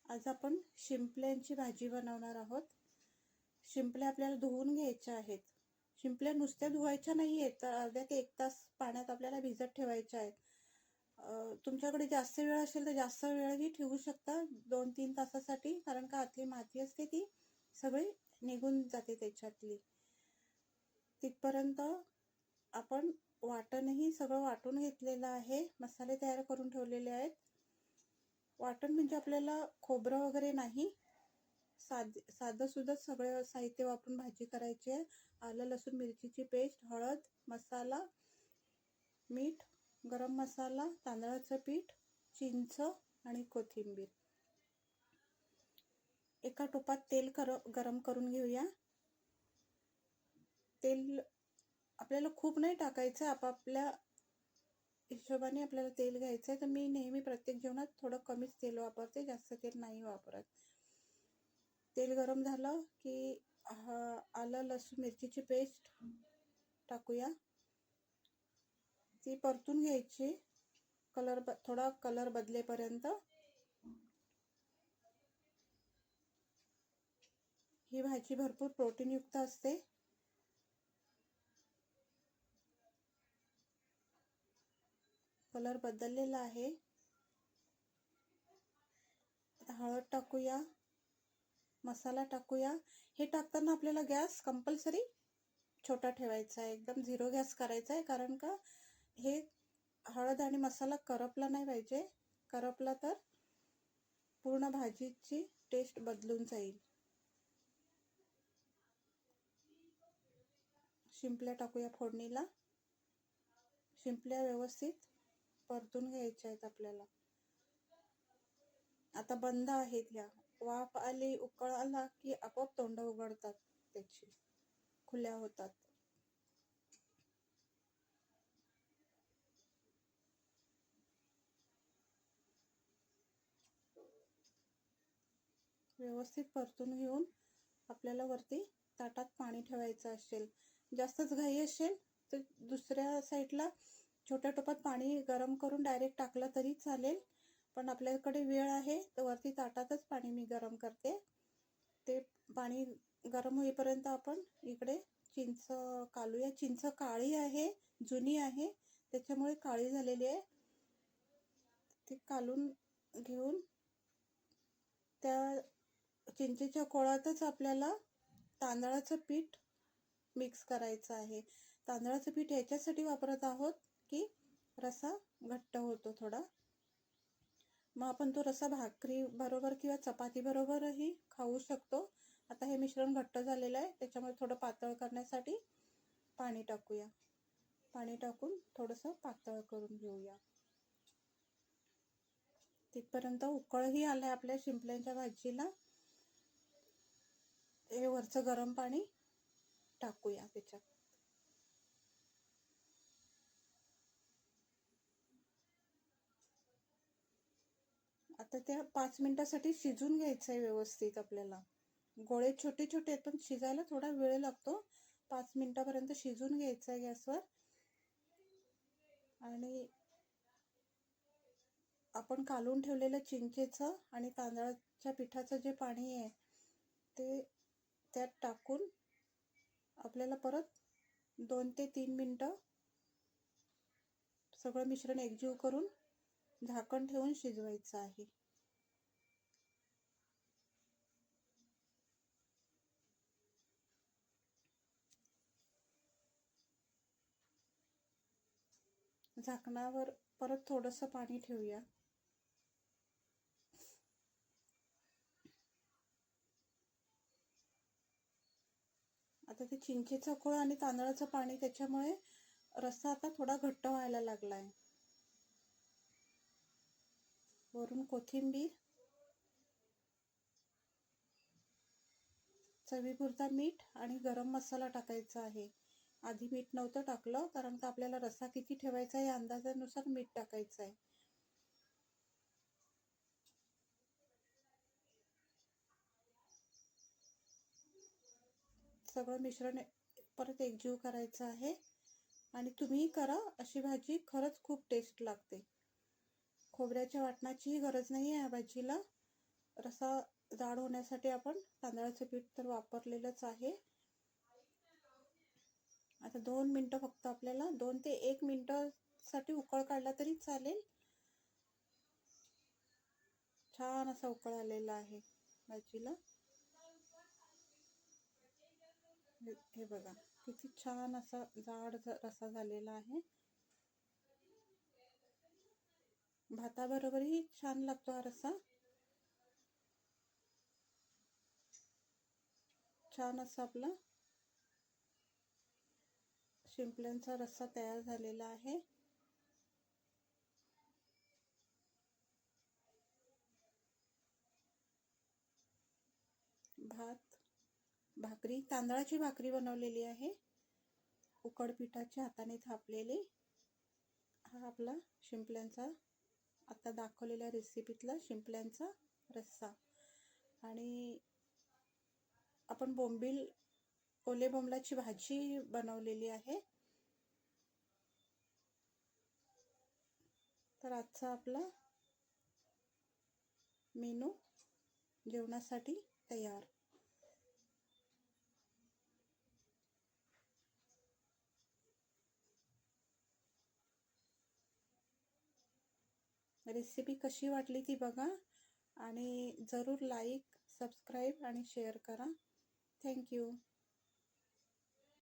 आज आपण शिंपल्यांची भाजी बनवणार आहोत. शिंपल्या आपल्याला धुवून घ्यायच्या आहेत. शिंपल्या नुसत्या धुवायच्या नाही आहेत, तर अर्ध्या ते 1 तास पाण्यात आपल्याला भिजत ठेवायच्या आहेत. तुमच्याकडे जास्त वेळ असेल तर जास्त वेळही ठेवू शकता, 2-3 तासासाठी, कारण का आतली माती असते ती सगळी निघून जाते त्याच्यातली. तिथपर्यंत आपण वाटणही सगळं वाटून घेतलेलं आहे, मसाले तयार करून ठेवलेले आहेत. वाटण म्हणजे आपल्याला खोबरं वगैरे नाही, साधं सुद्धा सगळं साहित्य वापरून भाजी करायची आहे. आलं लसूण मिरचीची पेस्ट, हळद, मसाला, मीठ, गरम मसाला, तांदळाचं पीठ, चिंच आणि कोथिंबीर. एका टोपात तेल गरम करून घेऊया. तेल आपल्याला खूप नाही टाकायचं, आपापल्या हिशोबाने आपल्याला तेल घ्यायचं आहे. तर मी नेहमी प्रत्येक जेवणात थोडं कमीच तेल वापरते, जास्त तेल नाही वापरत. तेल गरम झालं की आलं लसूण मिरचीची पेस्ट टाकूया. ती परतून घ्यायची थोडा कलर बदलेपर्यंत. ही भाजी भरपूर प्रोटीनयुक्त असते. कलर बदललेला आहे. हळद टाकूया, मसाला टाकूया. हे टाकताना आपल्याला गॅस कंपल्सरी छोटा ठेवायचा आहे, एकदम 0 गॅस करायचा आहे, कारण का हे हळद आणि मसाला करपला नाही पाहिजे. करपला तर पूर्ण भाजीची टेस्ट बदलून जाईल. शिंपल्या टाकूया फोडणीला. शिंपल्या व्यवस्थित परतून घ्यायच्या आहेत आपल्याला. आता बंद आहेत ह्या. वाफ आली, उकळ आला की आपोआप तोंड उघडतात, त्याची खुल्या होतात. व्यवस्थित परतून घेऊन आपल्याला वरती ताटात पाणी ठेवायचं असेल, जास्तच घाई असेल तर दुसऱ्या साईडला छोट्या टोपात पाणी गरम करून डायरेक्ट टाकलं तरी चालेल. पण आपल्याकडे वेळ आहे तर वरती ताटातच पाणी मी गरम करते. ते पाणी गरम होईपर्यंत आपण इकडे चिंच काढूया. चिंच काळी आहे, जुनी आहे, त्याच्यामुळे काळी झालेली आहे. ती काढून घेऊन त्या चिंचेच्या कोळातच आपल्याला तांदळाचं पीठ मिक्स करायचं आहे. तांदळाचं पीठ याच्यासाठी वापरत आहोत की रस्सा घट्ट होतो थोडा. मग आपण तो रस्सा भाकरी बरोबर किंवा चपाती बरोबरही खाऊ शकतो. आता हे मिश्रण घट्ट झालेलं आहे, त्याच्यामुळे थोडं पातळ करण्यासाठी पाणी टाकूया. पाणी टाकून थोडंसं पातळ करून घेऊया. तिथपर्यंत उकळही आलाय आपल्या शिंपल्यांच्या भाजीला. हे वरचं गरम पाणी टाकूया त्याच्यात. आता त्या 5 मिनिटासाठी शिजून घ्यायचं आहे व्यवस्थित आपल्याला. गोळे छोटे छोटे आहेत पण शिजायला थोडा वेळ लागतो. 5 मिनिटापर्यंत शिजून घ्यायचं आहे गॅसवर. आणि आपण काढून ठेवलेलं चिंचेचं आणि तांदळाच्या पिठाचं जे पाणी आहे ते त्यात टाकून आपल्याला परत 2 ते 3 मिनिटं सगळं मिश्रण एकजीव करून झाकण ठेवून शिजवायचं आहे. झाकणावर परत थोडंसं पाणी ठेवूया. आता ते चिंचेचा कोळ आणि तांदळाचं पाणी, त्याच्यामुळे रस्सा आता थोडा घट्ट व्हायला लागलाय. वरून कोथिंबीर, चवीपुरता मीठ आणि गरम मसाला टाकायचा आहे. आधी मीठ नव्हतं टाकलं, कारण का आपल्याला रस्सा किती ठेवायचा आहे या अंदाजानुसार मीठ टाकायचं आहे. सगळं मिश्रण परत एकजीव करायचं आहे. आणि तुम्ही करा अशी भाजी, खरंच खूप टेस्ट लागते. खोबऱ्याच्या वाटणाचीही गरज नाही आहे या भाजीला. रस्सा जाड होण्यासाठी आपण तांदळाचं पीठ तर वापरलेलंच आहे. आता 2 मिनटं फक्त आपल्याला 2 ते 1 मिनिटासाठी उकळ काढला तरी चालेल. छान असा उकळ आलेला आहे भाजीला. हे बघा किती छान असा जाड रस्सा झालेला आहे. भाताबरोबरही छान लागतो हा रस्सा. छान असा आपला शिंपल्यांचा रस्सा तयार झालेला आहे. भात, भाकरी, तांदळाची भाकरी बनवलेली आहे, उकड पिठाच्या हाताने थापलेली. हा आपला शिंपल्यांचा आता दाखवलेल्या रेसिपीतला शिंपल्यांचा रस्सा. आणि आपण ओले बोंबलाची भाजी बनवलेली आहे. तर आजचा आपला मेनू जेवणासाठी तयार. रेसिपी कशी वाटली ती बघा आणि जरूर लाईक, सबस्क्राईब आणि शेअर करा. थँक्यू.